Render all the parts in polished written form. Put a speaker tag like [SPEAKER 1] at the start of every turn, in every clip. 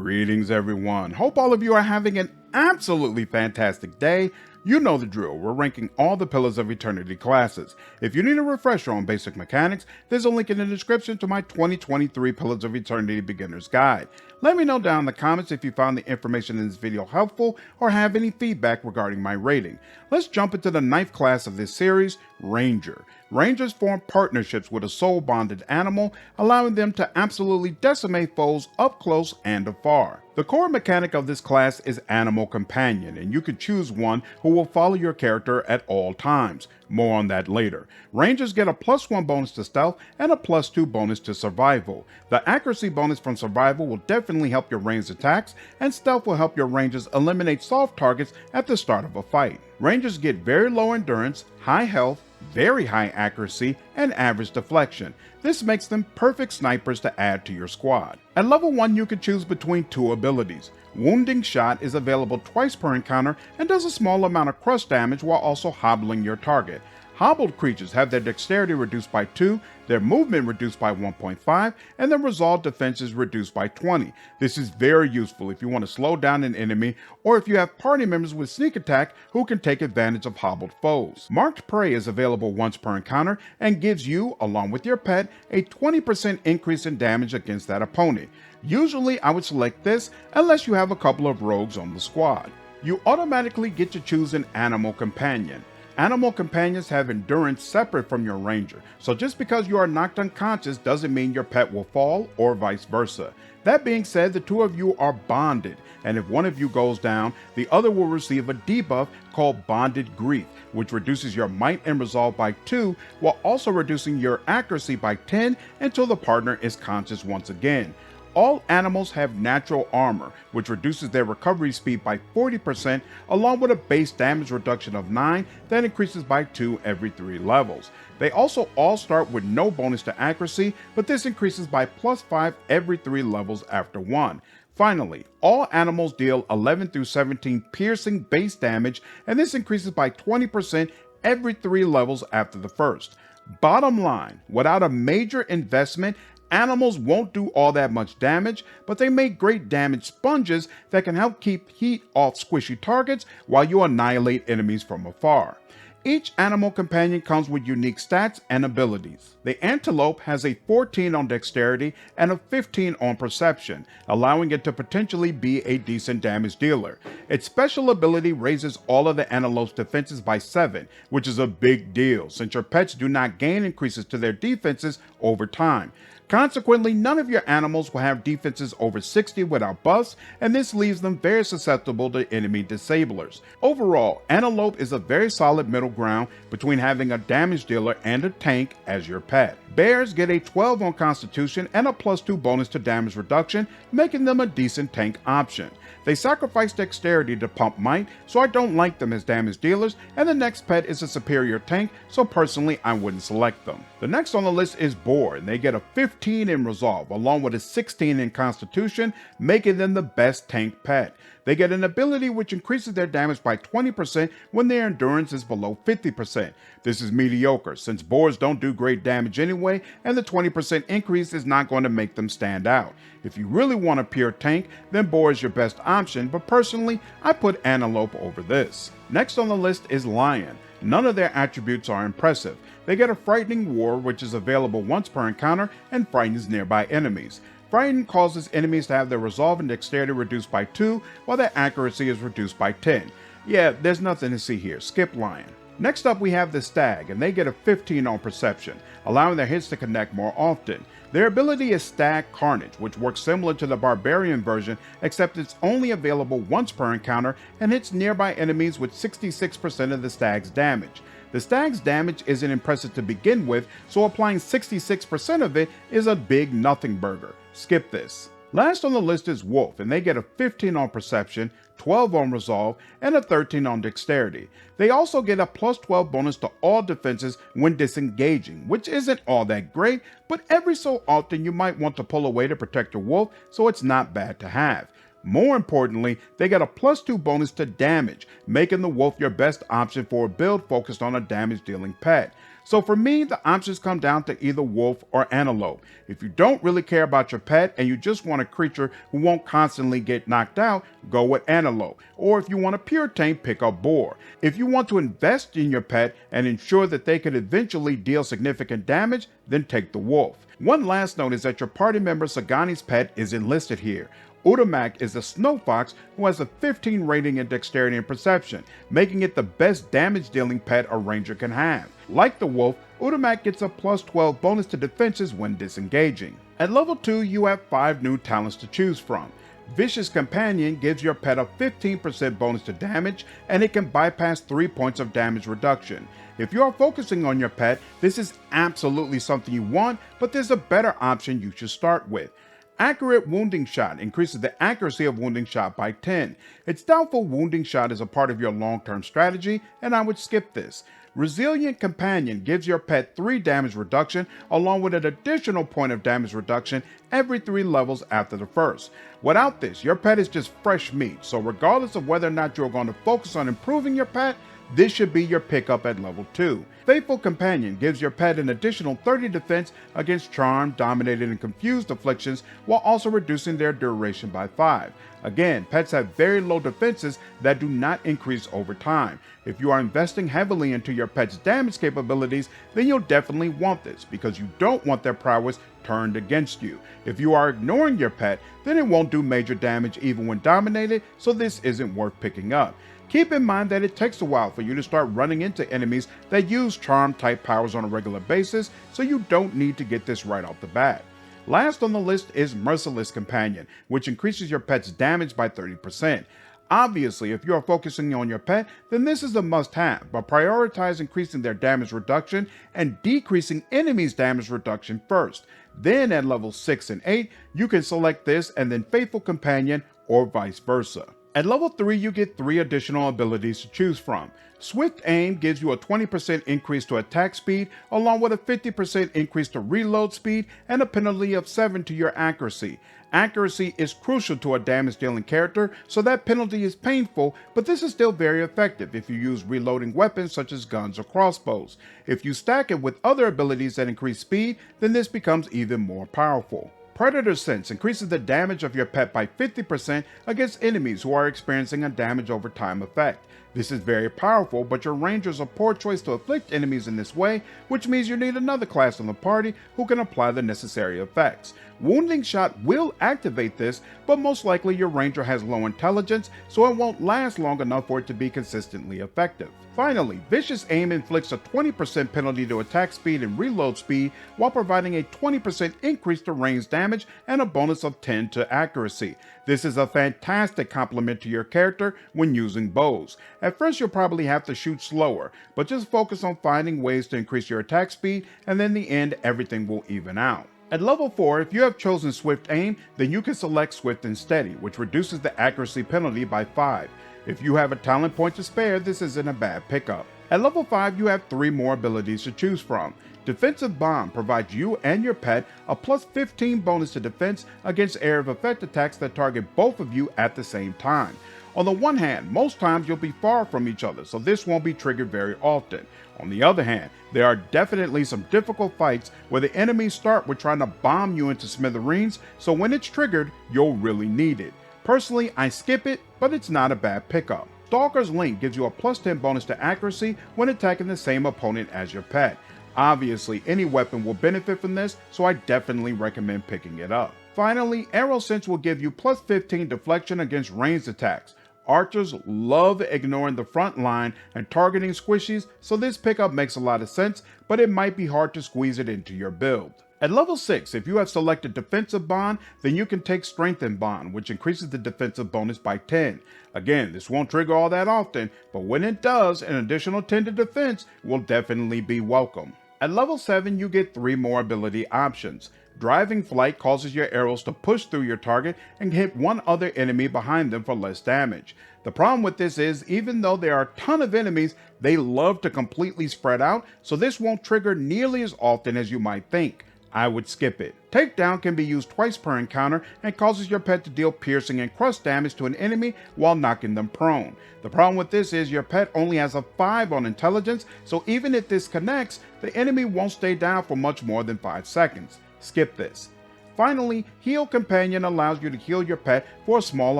[SPEAKER 1] Greetings, everyone. Hope all of you are having an absolutely fantastic day. You know the drill. We're ranking all the Pillars of Eternity classes. If you need a refresher on basic mechanics, there's a link in the description to my 2023 Pillars of Eternity Beginner's Guide. Let me know down in the comments if you found the information in this video helpful or have any feedback regarding my rating. Let's jump into the 9th class of this series, Ranger. Rangers form partnerships with a soul-bonded animal, allowing them to absolutely decimate foes up close and afar. The core mechanic of this class is Animal Companion, and you can choose one who will follow your character at all times. More on that later. Rangers get a +1 bonus to stealth and a +2 bonus to survival. The accuracy bonus from survival will definitely help your ranged attacks, and stealth will help your rangers eliminate soft targets at the start of a fight. Rangers get very low endurance, high health, very high accuracy, and average deflection. This makes them perfect snipers to add to your squad. At level 1, you can choose between 2 abilities. Wounding Shot is available twice per encounter and does a small amount of crush damage while also hobbling your target. Hobbled creatures have their dexterity reduced by 2, their movement reduced by 1.5, and their resolved defenses reduced by 20. This is very useful if you want to slow down an enemy or if you have party members with sneak attack who can take advantage of hobbled foes. Marked Prey is available once per encounter and gives you, along with your pet, a 20% increase in damage against that opponent. Usually I would select this unless you have a couple of rogues on the squad. You automatically get to choose an Animal Companion. Animal Companions have endurance separate from your ranger, so just because you are knocked unconscious doesn't mean your pet will fall or vice versa. That being said, the two of you are bonded, and if one of you goes down, the other will receive a debuff called Bonded Grief, which reduces your might and resolve by 2 while also reducing your accuracy by 10 until the partner is conscious once again. All animals have natural armor, which reduces their recovery speed by 40%, along with a base damage reduction of 9 that increases by 2 every 3 levels. They also all start with no bonus to accuracy, but this increases by +5 every 3 levels after 1. Finally, all animals deal 11 through 17 piercing base damage, and this increases by 20% every 3 levels after the first. Bottom line, without a major investment, animals won't do all that much damage, but they make great damage sponges that can help keep heat off squishy targets while you annihilate enemies from afar. Each Animal Companion comes with unique stats and abilities. The Antelope has a 14 on Dexterity and a 15 on Perception, allowing it to potentially be a decent damage dealer. Its special ability raises all of the Antelope's defenses by 7, which is a big deal since your pets do not gain increases to their defenses over time. Consequently, none of your animals will have defenses over 60 without buffs, and this leaves them very susceptible to enemy disablers. Overall, Antelope is a very solid middle ground between having a damage dealer and a tank as your pet. Bears get a 12 on Constitution and a +2 bonus to damage reduction, making them a decent tank option. They sacrifice dexterity to pump might, so I don't like them as damage dealers, and the next pet is a superior tank, so personally I wouldn't select them. The next on the list is Boar, and they get a 15 in Resolve, along with a 16 in Constitution, making them the best tank pet. They get an ability which increases their damage by 20% when their endurance is below 50%. This is mediocre, since boars don't do great damage anyway, and the 20% increase is not going to make them stand out. If you really want a pure tank, then Boar is your best option, but personally, I put Antelope over this. Next on the list is Lion. None of their attributes are impressive. They get a Frightening Roar, which is available once per encounter and frightens nearby enemies. Frighten causes enemies to have their resolve and dexterity reduced by 2, while their accuracy is reduced by 10. Yeah, there's nothing to see here, skip Lion. Next up we have the Stag, and they get a 15 on Perception, allowing their hits to connect more often. Their ability is Stag Carnage, which works similar to the Barbarian version, except it's only available once per encounter and hits nearby enemies with 66% of the Stag's damage. The Stag's damage isn't impressive to begin with, so applying 66% of it is a big nothing burger. Skip this. Last on the list is Wolf, and they get a 15 on Perception, 12 on Resolve, and a 13 on Dexterity. They also get a +12 bonus to all defenses when disengaging, which isn't all that great, but every so often you might want to pull away to protect your wolf, so it's not bad to have. More importantly, they get a +2 bonus to damage, making the wolf your best option for a build focused on a damage dealing pet. So for me, the options come down to either wolf or antelope. If you don't really care about your pet and you just want a creature who won't constantly get knocked out, go with antelope. Or if you want a pure tame, pick up boar. If you want to invest in your pet and ensure that they could eventually deal significant damage, then take the wolf. One last note is that your party member Sagani's pet isn't listed here. Udamak is a snow fox who has a 15 rating in dexterity and perception, making it the best damage dealing pet a ranger can have. Like the wolf, Udamak gets a plus 12 bonus to defenses when disengaging. At level 2, you have 5 new talents to choose from. Vicious Companion gives your pet a 15% bonus to damage, and it can bypass 3 points of damage reduction. If you are focusing on your pet, this is absolutely something you want, but there's a better option you should start with. Accurate Wounding Shot increases the accuracy of Wounding Shot by 10. It's doubtful Wounding Shot is a part of your long-term strategy, and I would skip this. Resilient Companion gives your pet 3 damage reduction along with an additional point of damage reduction every 3 levels after the first. Without this, your pet is just fresh meat, so regardless of whether or not you're going to focus on improving your pet, this should be your pickup at level 2. Faithful Companion gives your pet an additional 30 defense against charmed, dominated, and confused afflictions while also reducing their duration by 5. Again, pets have very low defenses that do not increase over time. If you are investing heavily into your pet's damage capabilities, then you'll definitely want this because you don't want their prowess turned against you. If you are ignoring your pet, then it won't do major damage even when dominated, so this isn't worth picking up. Keep in mind that it takes a while for you to start running into enemies that use charm type powers on a regular basis, so you don't need to get this right off the bat. Last on the list is Merciless Companion, which increases your pet's damage by 30%. Obviously, if you are focusing on your pet, then this is a must-have, but prioritize increasing their damage reduction and decreasing enemies' damage reduction first. Then at levels 6 and 8, you can select this and then Faithful Companion or vice versa. At level 3, you get 3 additional abilities to choose from. Swift Aim gives you a 20% increase to attack speed, along with a 50% increase to reload speed and a penalty of 7 to your accuracy. Accuracy is crucial to a damage dealing character, so that penalty is painful, but this is still very effective if you use reloading weapons such as guns or crossbows. If you stack it with other abilities that increase speed, then this becomes even more powerful. Predator Sense increases the damage of your pet by 50% against enemies who are experiencing a damage over time effect. This is very powerful, but your ranger is a poor choice to afflict enemies in this way, which means you need another class in the party who can apply the necessary effects. Wounding Shot will activate this, but most likely your ranger has low intelligence, so it won't last long enough for it to be consistently effective. Finally, Vicious Aim inflicts a 20% penalty to attack speed and reload speed while providing a 20% increase to range damage and a bonus of 10 to accuracy. This is a fantastic complement to your character when using bows. At first you'll probably have to shoot slower, but just focus on finding ways to increase your attack speed, and in the end everything will even out. At level 4, if you have chosen Swift Aim, then you can select Swift and Steady, which reduces the accuracy penalty by 5. If you have a talent point to spare, this isn't a bad pickup. At level 5, you have 3 more abilities to choose from. Defensive Bomb provides you and your pet a plus 15 bonus to defense against area of effect attacks that target both of you at the same time. On the one hand, most times you'll be far from each other, so this won't be triggered very often. On the other hand, there are definitely some difficult fights where the enemies start with trying to bomb you into smithereens, so when it's triggered, you'll really need it. Personally, I skip it, but it's not a bad pickup. Stalker's Link gives you a plus 10 bonus to accuracy when attacking the same opponent as your pet. Obviously, any weapon will benefit from this, so I definitely recommend picking it up. Finally, Arrow Sense will give you plus 15 deflection against ranged attacks. Archers love ignoring the front line and targeting squishies, so this pickup makes a lot of sense, but it might be hard to squeeze it into your build. At level 6, if you have selected Defensive Bond, then you can take Strengthened Bond, which increases the defensive bonus by 10. Again, this won't trigger all that often, but when it does, an additional 10 to defense will definitely be welcome. At level 7, you get 3 more ability options. Driving Flight causes your arrows to push through your target and hit one other enemy behind them for less damage. The problem with this is, even though there are a ton of enemies, they love to completely spread out, so this won't trigger nearly as often as you might think. I would skip it. Takedown can be used twice per encounter and causes your pet to deal piercing and crush damage to an enemy while knocking them prone. The problem with this is your pet only has a 5 on intelligence, so even if this connects, the enemy won't stay down for much more than 5 seconds. Skip this. Finally, Heal Companion allows you to heal your pet for a small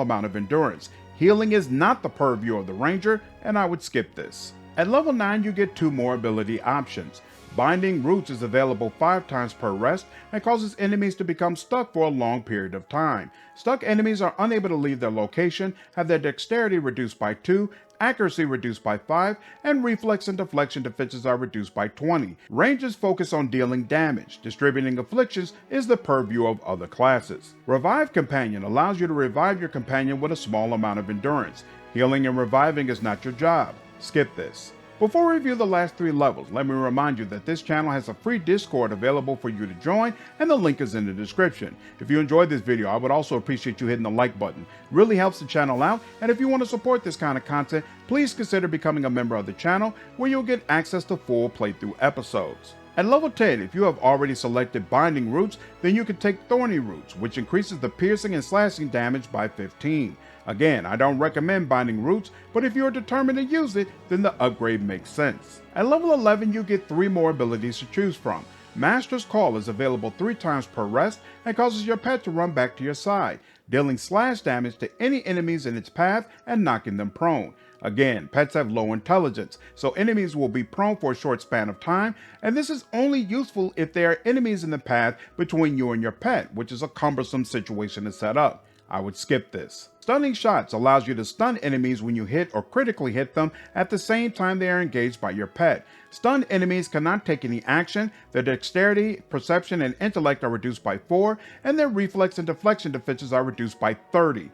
[SPEAKER 1] amount of endurance. Healing is not the purview of the Ranger, and I would skip this. At level 9, you get 2 more ability options. Binding Roots is available 5 times per rest and causes enemies to become stuck for a long period of time. Stuck enemies are unable to leave their location, have their dexterity reduced by 2, accuracy reduced by 5, and reflex and deflection defenses are reduced by 20. Rangers focus on dealing damage. Distributing afflictions is the purview of other classes. Revive Companion allows you to revive your companion with a small amount of endurance. Healing and reviving is not your job. Skip this. Before we review the last 3 levels, let me remind you that this channel has a free Discord available for you to join, and the link is in the description. If you enjoyed this video, I would also appreciate you hitting the like button. It really helps the channel out, and if you want to support this kind of content, please consider becoming a member of the channel, where you'll get access to full playthrough episodes. At level 10, if you have already selected Binding Roots, then you can take Thorny Roots, which increases the piercing and slashing damage by 15. Again, I don't recommend Binding Roots, but if you are determined to use it, then the upgrade makes sense. At level 11, you get 3 more abilities to choose from. Master's Call is available 3 times per rest and causes your pet to run back to your side, dealing slash damage to any enemies in its path and knocking them prone. Again, pets have low intelligence, so enemies will be prone for a short span of time, and this is only useful if there are enemies in the path between you and your pet, which is a cumbersome situation to set up. I would skip this. Stunning Shots allows you to stun enemies when you hit or critically hit them at the same time they are engaged by your pet. Stunned enemies cannot take any action, their dexterity, perception, and intellect are reduced by 4, and their reflex and deflection defenses are reduced by 30.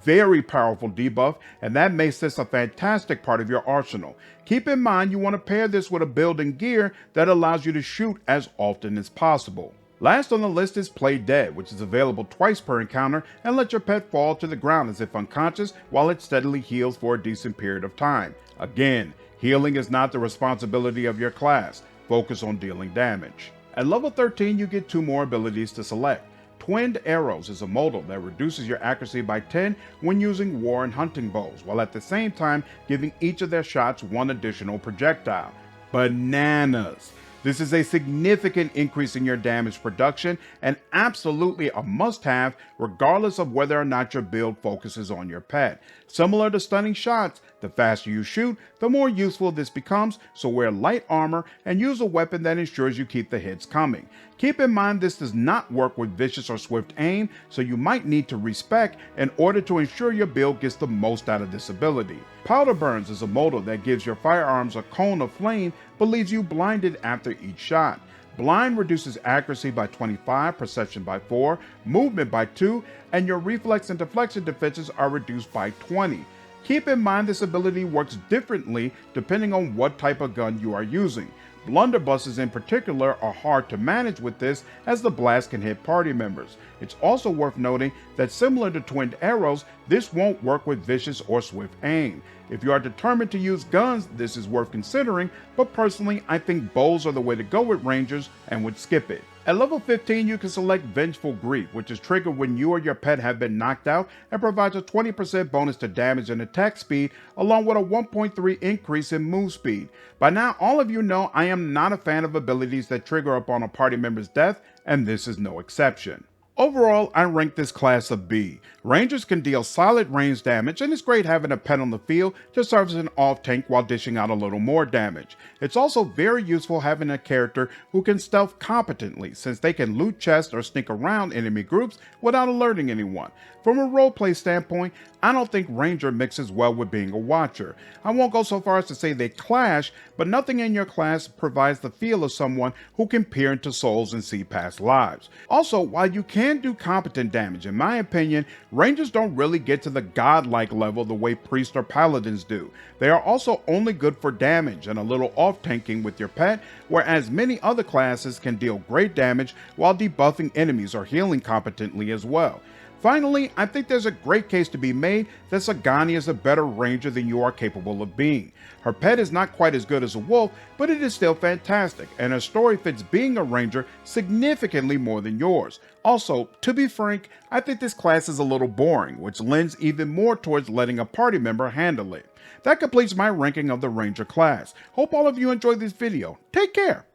[SPEAKER 1] Very powerful debuff, and that makes this a fantastic part of your arsenal. Keep in mind you want to pair this with a build and gear that allows you to shoot as often as possible. Last on the list is Play Dead, which is available twice per encounter and let your pet fall to the ground as if unconscious while it steadily heals for a decent period of time. Again, healing is not the responsibility of your class. Focus on dealing damage. At level 13, you get 2 more abilities to select. Twinned Arrows is a modal that reduces your accuracy by 10 when using war and hunting bows, while at the same time giving each of their shots 1 additional projectile. Bananas! This is a significant increase in your damage production and absolutely a must-have regardless of whether or not your build focuses on your pet. Similar to Stunning Shots, the faster you shoot, the more useful this becomes, so wear light armor and use a weapon that ensures you keep the hits coming. Keep in mind this does not work with Vicious or Swift Aim, so you might need to respec in order to ensure your build gets the most out of this ability. Powder Burns is a modal that gives your firearms a cone of flame but leaves you blinded after each shot. Blind reduces accuracy by 25, perception by 4, movement by 2, and your reflex and deflection defenses are reduced by 20. Keep in mind this ability works differently depending on what type of gun you are using. Blunderbusses in particular are hard to manage with this, as the blast can hit party members. It's also worth noting that similar to Twinned Arrows, this won't work with Vicious or Swift Aim. If you are determined to use guns, this is worth considering, but personally I think bows are the way to go with Rangers and would skip it. At level 15, you can select Vengeful Grief, which is triggered when you or your pet have been knocked out and provides a 20% bonus to damage and attack speed, along with a 1.3 increase in move speed. By now, all of you know I am not a fan of abilities that trigger upon a party member's death, and this is no exception. Overall, I rank this class a B. Rangers can deal solid range damage, and it's great having a pet on the field to serve as an off-tank while dishing out a little more damage. It's also very useful having a character who can stealth competently, since they can loot chests or sneak around enemy groups without alerting anyone. From a roleplay standpoint, I don't think Ranger mixes well with being a Watcher. I won't go so far as to say they clash, but nothing in your class provides the feel of someone who can peer into souls and see past lives. Also, while you can do competent damage, in my opinion, Rangers don't really get to the godlike level the way Priests or Paladins do. They are also only good for damage and a little off-tanking with your pet, whereas many other classes can deal great damage while debuffing enemies or healing competently as well. Finally, I think there's a great case to be made that Sagani is a better ranger than you are capable of being. Her pet is not quite as good as a wolf, but it is still fantastic, and her story fits being a ranger significantly more than yours. Also, to be frank, I think this class is a little boring, which lends even more towards letting a party member handle it. That completes my ranking of the ranger class. Hope all of you enjoyed this video. Take care!